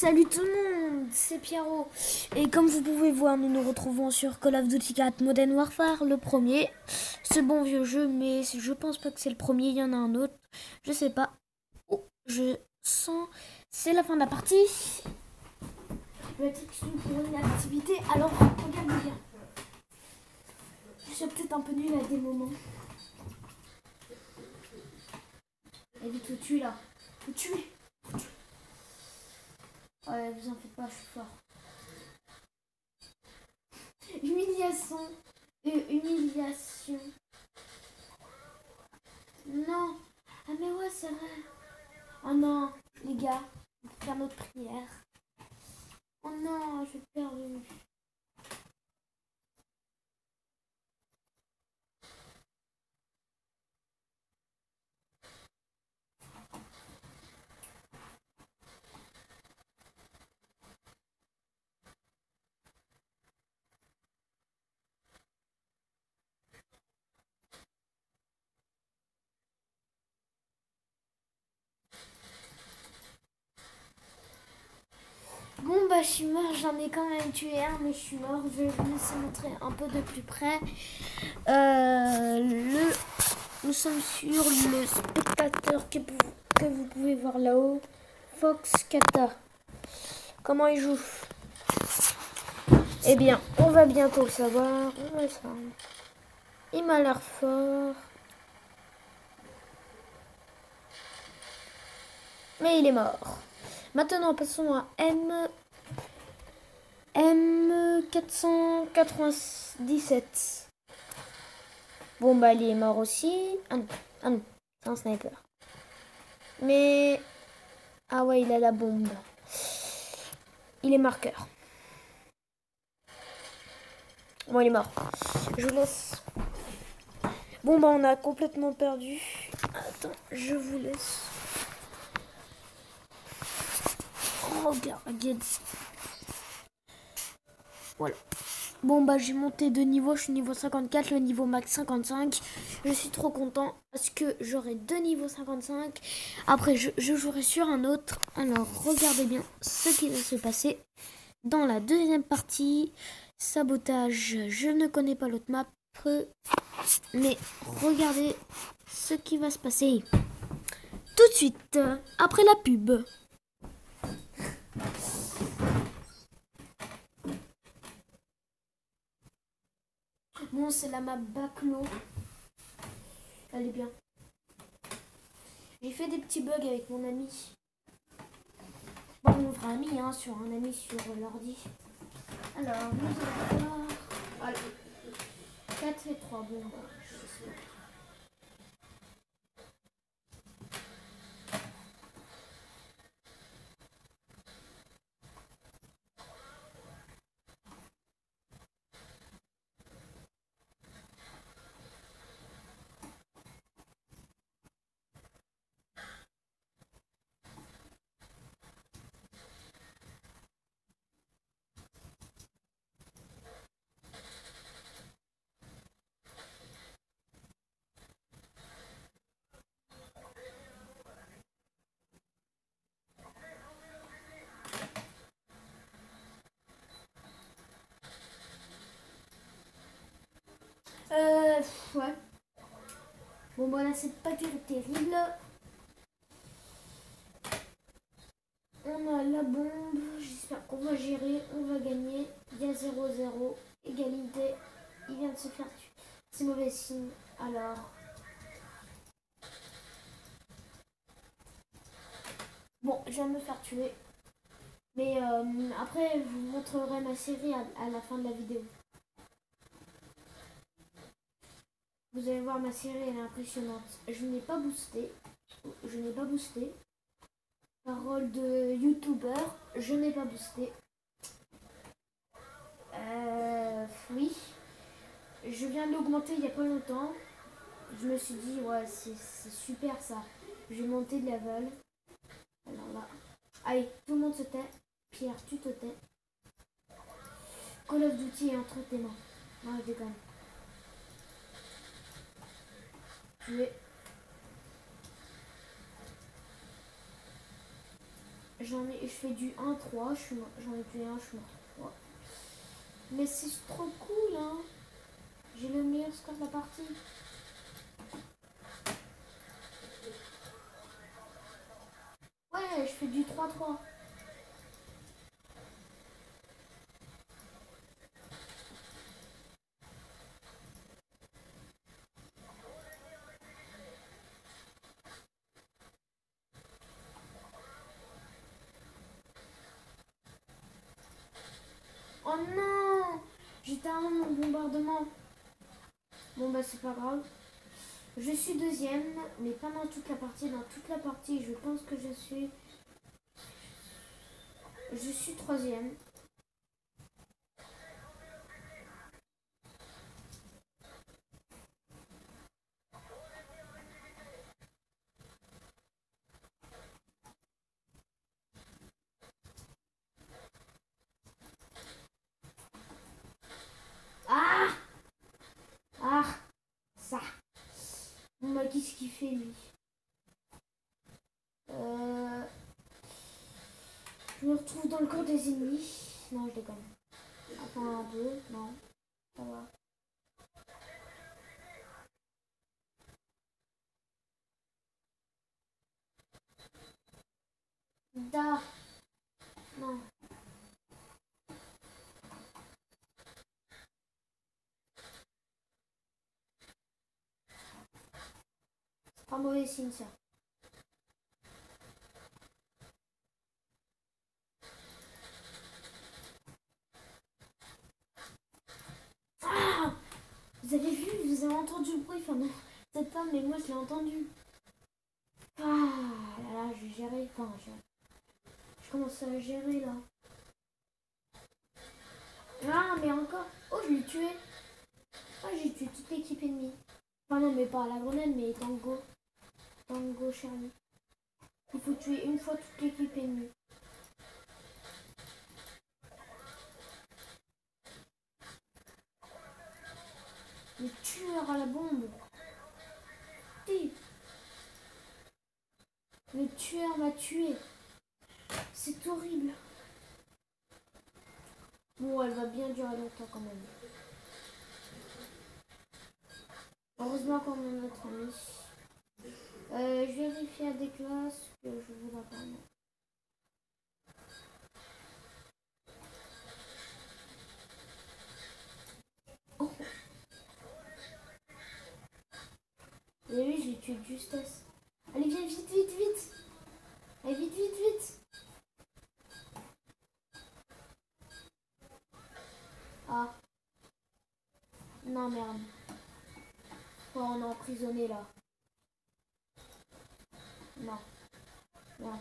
Salut tout le monde, c'est Pierrot. Et comme vous pouvez voir, nous nous retrouvons sur Call of Duty 4 Modern Warfare, le premier. Ce bon vieux jeu, mais je pense pas que c'est le premier, il y en a un autre. Je sais pas. Oh, je sens... C'est la fin de la partie. Je vais être exclu pour une activité, alors regardez bien. Je suis peut-être un peu nul à des moments. Et vite, faut tuer là. Faut tuer. Ouais, vous en faites pas, je suis fort. Humiliation. Humiliation. Non. Ah mais ouais, c'est vrai. Oh non, les gars. On peut faire notre prière. Oh non, j'ai perdu. Bon bah je suis mort, j'en ai quand même tué un, mais je suis mort. Je vais vous laisser montrer un peu de plus près. Nous sommes sur le spectateur que vous pouvez voir là-haut. Fox Kata. Comment il joue? Eh bien, on va bientôt le savoir. On va le savoir. Il m'a l'air fort. Mais il est mort. Maintenant, passons à M497. Bon, bah, il est mort aussi. Ah non, c'est un sniper. Mais... Ah ouais, il a la bombe. Il est marqueur. Bon, il est mort. Je vous laisse. Bon, bah, on a complètement perdu. Attends, je vous laisse. Regarde. Voilà. Bon bah j'ai monté de niveau, je suis niveau 54, le niveau max 55. Je suis trop content parce que j'aurai 2 niveaux 55. Après je jouerai sur un autre. Alors regardez bien ce qui va se passer dans la deuxième partie. Sabotage, je ne connais pas l'autre map. Mais regardez ce qui va se passer tout de suite après la pub. Bon, c'est la map Baclo. Elle est bien. J'ai fait des petits bugs avec mon ami. Bon, mon vrai ami, hein, sur un ami sur l'ordi. Alors, nous allons voir. Voilà. 4 et 3. Bon, bah, ouais. Bon, voilà, c'est pas terrible. On a la bombe. J'espère qu'on va gérer. On va gagner. Il y a 0-0. Égalité. Il vient de se faire tuer. C'est mauvais signe. Alors. Bon, je viens de me faire tuer. Mais après, je vous montrerai ma série à la fin de la vidéo. Vous allez voir, ma série, elle est impressionnante. Je n'ai pas boosté. Parole de youtubeur, je n'ai pas boosté. Oui. Je viens de l'augmenter il n'y a pas longtemps. Je me suis dit, ouais, c'est super ça. Je vais monter de level. Alors là. Allez, tout le monde se tait. Pierre, tu te tais. Call of Duty est entre tes mains. Non, je déconne. Tu es. je fais du 1-3, j'en ai tué un, je suis mort 3. Mais c'est trop cool, hein. J'ai le meilleur score de la partie. Ouais, je fais du 3-3. Oh non! J'étais à mon bombardement. Bon bah c'est pas grave. Je suis deuxième, mais pas dans toute la partie. Dans toute la partie, je pense que je suis... Je suis troisième. Ah! Ah! Ça! Bon bah qu'est-ce qu'il fait lui? Je me retrouve dans le camp des ennemis. Non, je déconne. Enfin, un peu, non. Ça va. Da! Non. C'est pas mauvais signe ça. Ah! Vous avez vu, vous avez entendu le bruit, enfin non, peut-être pas, mais moi je l'ai entendu. Ah là là, je vais gérer, enfin je commence à gérer là. Ah mais encore, oh je l'ai tué. Ah j'ai tué toute l'équipe ennemie. Enfin non mais pas à la grenade, mais Tango. Tango Charlie. Il faut tuer une fois toute l'équipe ennemie. Le tueur à la bombe. Le tueur m'a tué. C'est horrible. Bon, elle va bien durer longtemps quand même. Heureusement qu'on a notre ami. Je vérifie à des classes que je vous apprends. Oh. Et oui, j'ai tué de justesse. Allez, viens, vite, vite, vite. Allez, vite, vite, vite. Ah. Non, merde. Oh, on est emprisonné là. Non. Merde.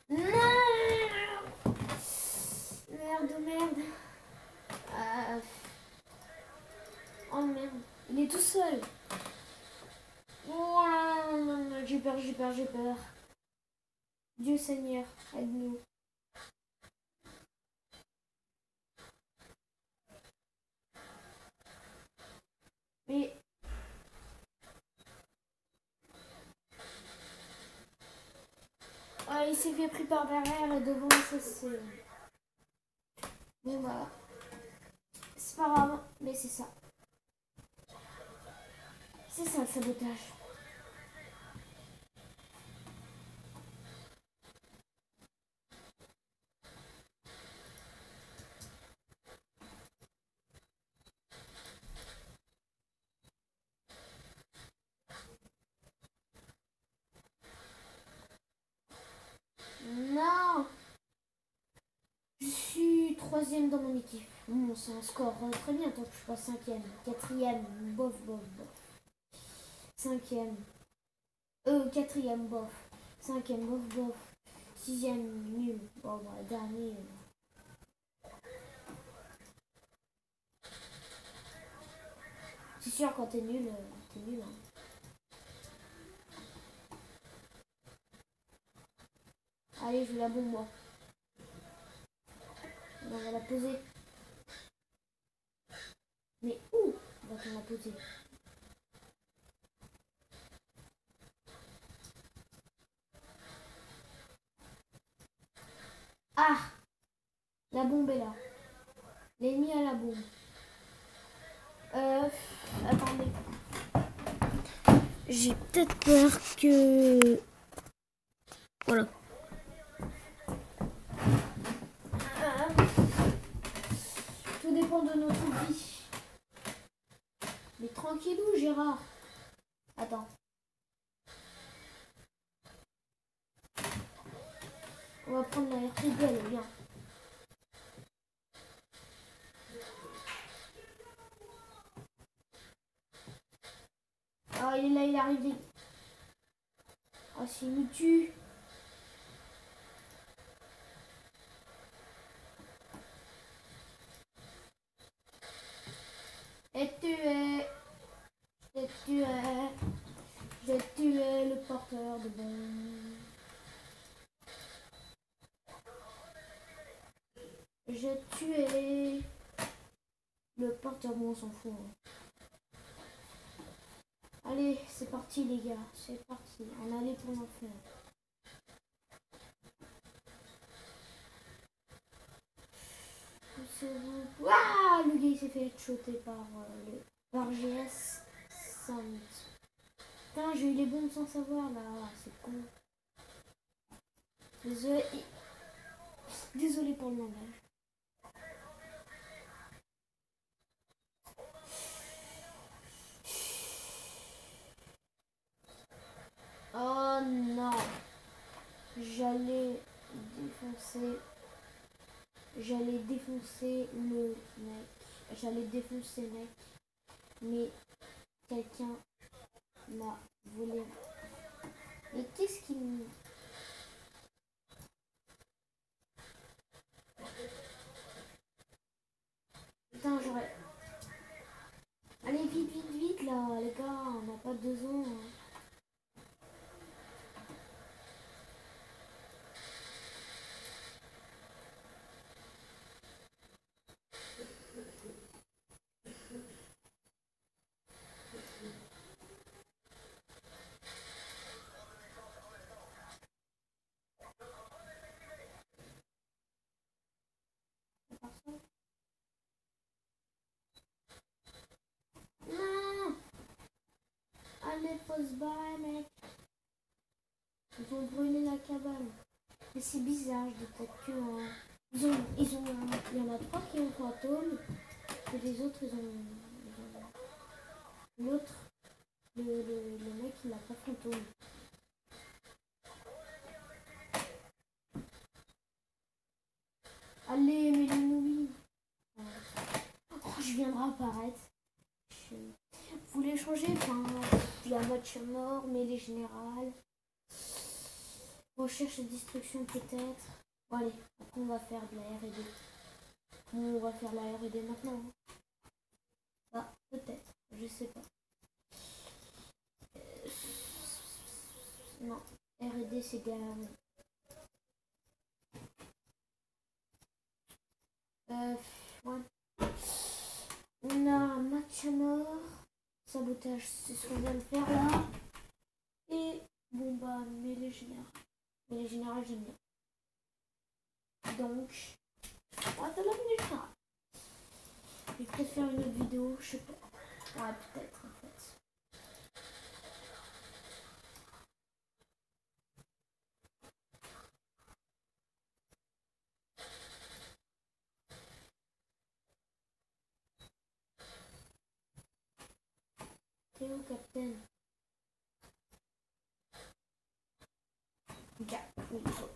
Non. Merde, merde. Oh merde. Il est tout seul. Oh, j'ai peur, j'ai peur, j'ai peur. Dieu Seigneur, aide-nous. Mais... il s'est fait pris par derrière et devant, ça c'est... Bon bah... C'est pas grave, mais c'est ça. C'est ça le sabotage. Non! Je suis troisième dans mon équipe. Bon, c'est un score très bien tant que je suis pas cinquième. Quatrième, bof, bof, bof. Cinquième. Quatrième, bof. Cinquième, bof, bof. Sixième, nul. Bon, bah, dernier. C'est sûr, quand t'es nul, hein. Allez, je vais la bombe, moi. On va la poser. Mais où va-t-on la poser? Ah, la bombe est là. L'ennemi a la bombe. Attendez. J'ai peut-être peur que... Voilà. Tout dépend de notre vie. Mais tranquillou, Gérard. Attends. On va prendre la RTD, elle est bien. Ah, il est là, il est arrivé. Ah, s'il nous tue. Et tué. J'ai tué. J'ai tué le porteur de bombe. J'ai tué le porteur. Bon, on s'en fout. Hein. Allez, c'est parti les gars. C'est parti. On allait pour l'enfer. Waouh, le gars il s'est fait headshotter par GS Sound. Putain, j'ai eu les bombes sans savoir là, c'est con. Désolé. Désolé pour le langage. Oh non. J'allais défoncer. J'allais défoncer le mec. J'allais défoncer le mec. Mais quelqu'un m'a volé. Mais qu'est-ce qui me... Putain, j'aurais... Allez, vite, vite, vite, là, les gars, on n'a pas 2 ans. Hein. Non. Allez, faut se barrer, mec. Ils ont brûlé la cabane. Mais c'est bizarre, je détecte que... il y en a 3 qui ont fantôme. Et les autres, ils ont... L'autre, le mec, il n'a pas fantôme. Allez, mais les nouilles. Oh, je viendrai apparaître. Vous voulez changer? Enfin, il y a match mort, mais les générales. Recherche et destruction peut-être. Bon, allez, après on va faire de la R&D. On va faire la R&D maintenant. Ah, peut-être, je sais pas. Non, R&D c'est galère. Ouais. On a un match à mort. Sabotage, c'est ce qu'on vient de faire là. Et bon bah, mais les générales. Mais les générales, j'aime bien. Donc, on va faire la générale. Je vais peut-être faire une autre vidéo, je sais pas. Ouais, peut-être en fait. T'es où, Captain? Cap, oui, faut.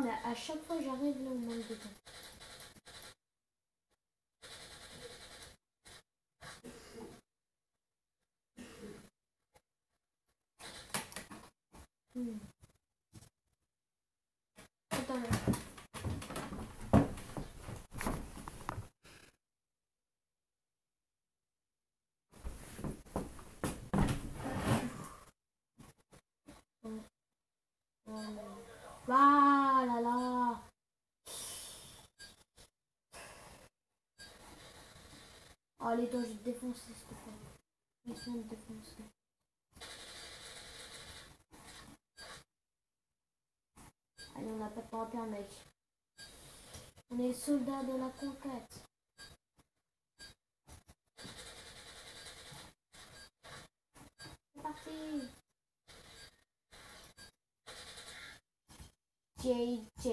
mais à chaque fois j'arrive là, on manque de temps. Attends là. Ah là là. Allez, toi, je vais te défoncer, s'il te plaît. Laisse-moi te défoncer. Allez, on n'a pas de temps à perdre, mec. On est soldats de la conquête. C'est parti. JJ.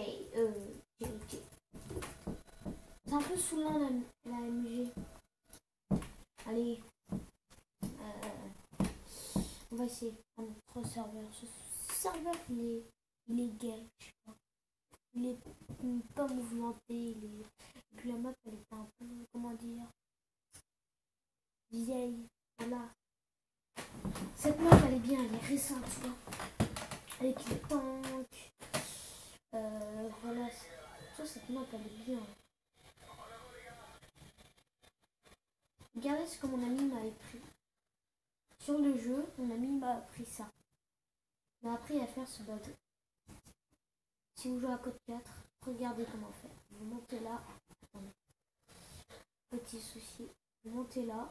C'est un peu saoulant la MG. Allez. On va essayer un autre serveur. Ce serveur, il est gay, je sais pas. Il est pas mouvementé. Et puis la map, elle est un peu, comment dire, vieille. Voilà. Cette map, elle est bien, elle est récente, tu vois. Avec les tanks. Voilà. Ça, cette map, elle est bien. Regardez ce que mon ami m'a appris. Sur le jeu, mon ami m'a appris ça. Il m'a appris à faire ce bug. Si vous jouez à code 4, regardez comment faire. Vous montez là. Attendez. Petit souci. Vous montez là.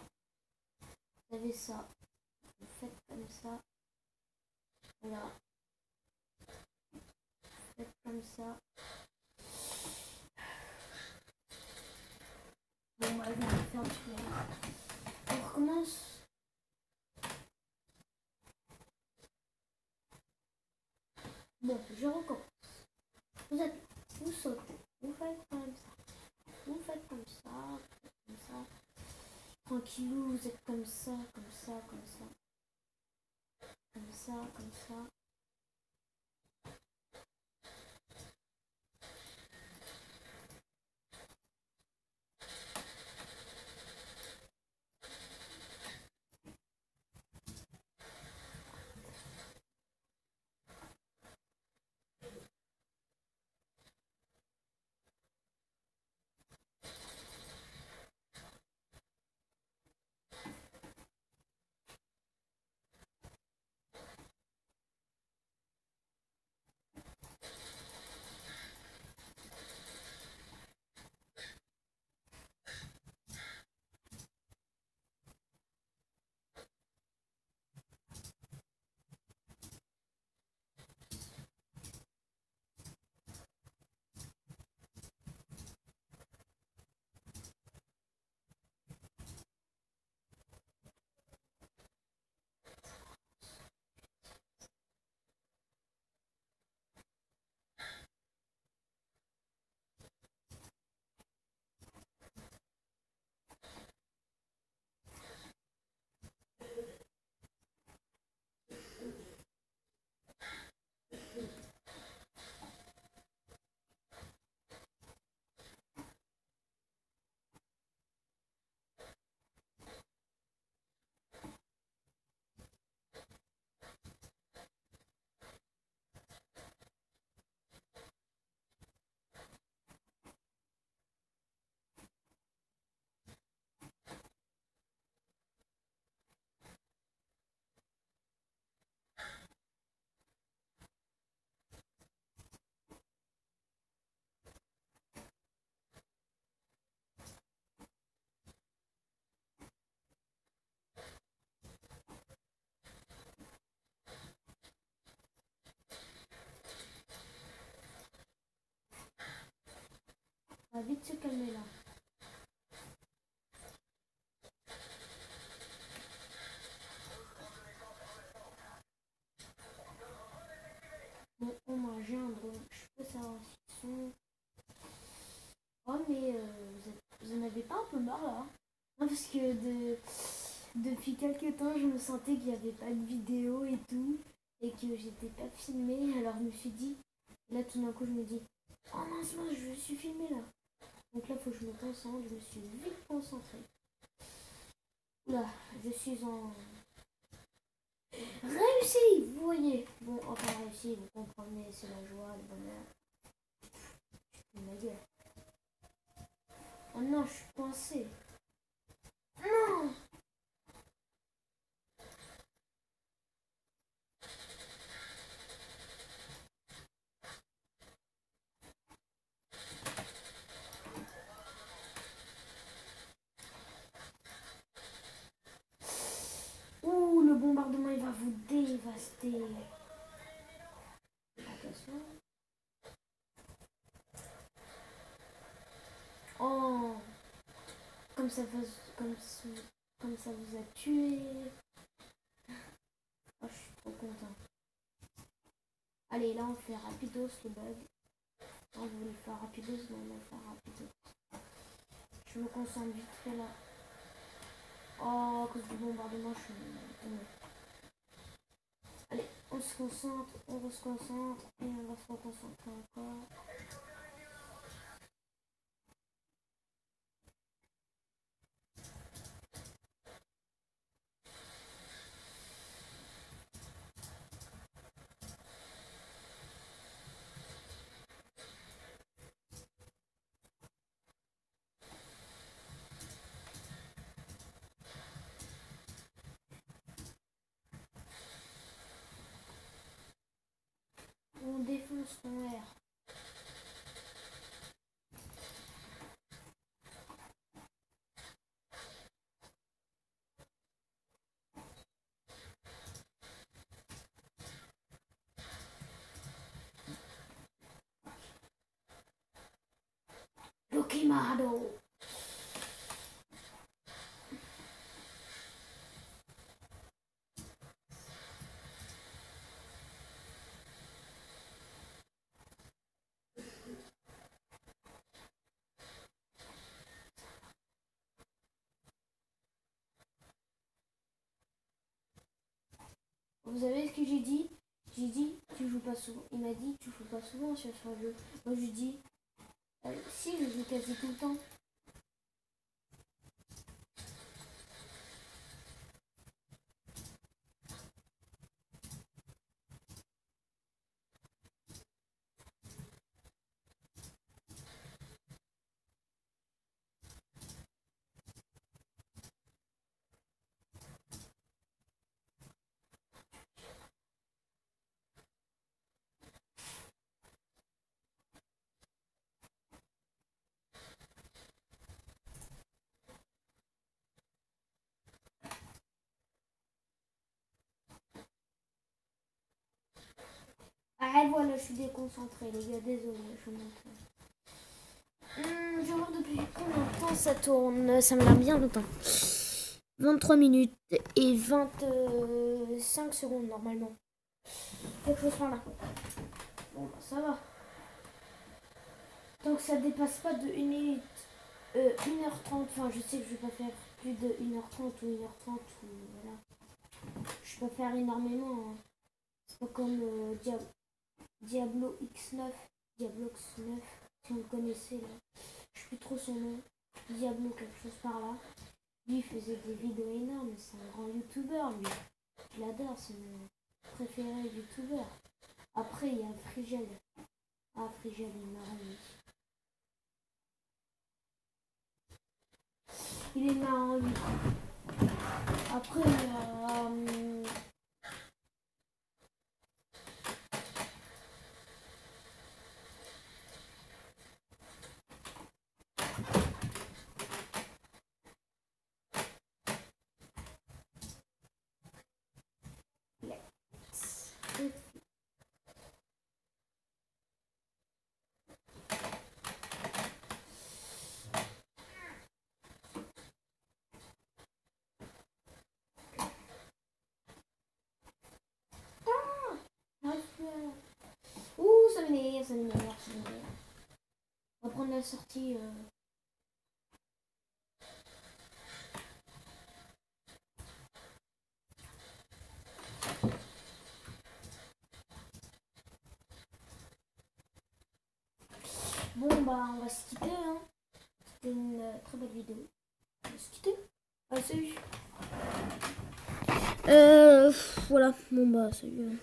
Vous avez ça. Vous faites comme ça. Voilà. Vous faites comme ça. Bon, moi, je vais faire du play. On recommence. Bon, je recommence. Vous sautez. Vous faites comme ça. Vous faites comme ça. Comme ça. Tranquillou, vous êtes comme ça, comme ça, comme ça. Comme ça, comme ça. On va vite se calmer là. Bon, on mange un drone. Je peux savoir s'ils sont. Oh, mais vous en avez pas un peu marre là? Non, parce que depuis quelques temps, je me sentais qu'il n'y avait pas de vidéo et tout. Et que j'étais pas filmée. Alors je me suis dit, Là, tout d'un coup, je me dis, oh mince, mince, je suis filmé là. Donc là, il faut que je me concentre. Je me suis vite concentrée. Là, je suis en réussi, vous voyez. Bon, enfin réussi, vous comprenez, c'est la joie, le bonheur. Ma gueule. Oh non, je suis coincée. Non. Ouh, le bombardement, il va vous dévaster. Attention. Oh, comme ça, comme ça vous a tué. Oh, je suis trop content. Allez, là, on fait rapidos le bug. On voulait le faire rapidos, mais on va le faire rapidos. Je me concentre vite fait là. Oh, à cause du bombardement, je suis tombée. Allez, on se concentre, on se concentre et on va se reconcentrer encore. On défonce ton air. Lokimado. Vous savez ce que j'ai dit? J'ai dit, tu joues pas souvent. Il m'a dit, tu joues pas souvent sur ce jeu. Moi, je lui dis, si, je joue quasi tout le temps. Ah, voilà, je suis déconcentrée, les gars, désolé, je vous montre. Je vais voir depuis combien de temps ça tourne. Ça me l'a bien longtemps. 23 minutes et 25 secondes normalement. Quelque chose par là. Bon, bah, ça va. Donc ça dépasse pas de 1 minute. 1h30. Enfin, je sais que je vais pas faire plus de 1h30 ou 1h30. Ou, voilà. Je peux faire énormément. Hein. C'est pas comme Diablo X9. Diablo X9. Si vous le connaissez là. Je sais plus trop son nom. Diablo quelque chose par là. Lui il faisait des vidéos énormes. C'est un grand youtubeur lui. Je l'adore. C'est mon préféré youtubeur. Après il y a Frigel. Ah Frigel il est marrant lui. Il est marrant lui. Après ouh, ça m'énerve, ça m'énerve, ça m'énerve. On va prendre la sortie. Bon, bah, on va se quitter. Hein. C'était une très belle vidéo. On va se quitter. Ah, salut. Voilà. Bon, bah, salut.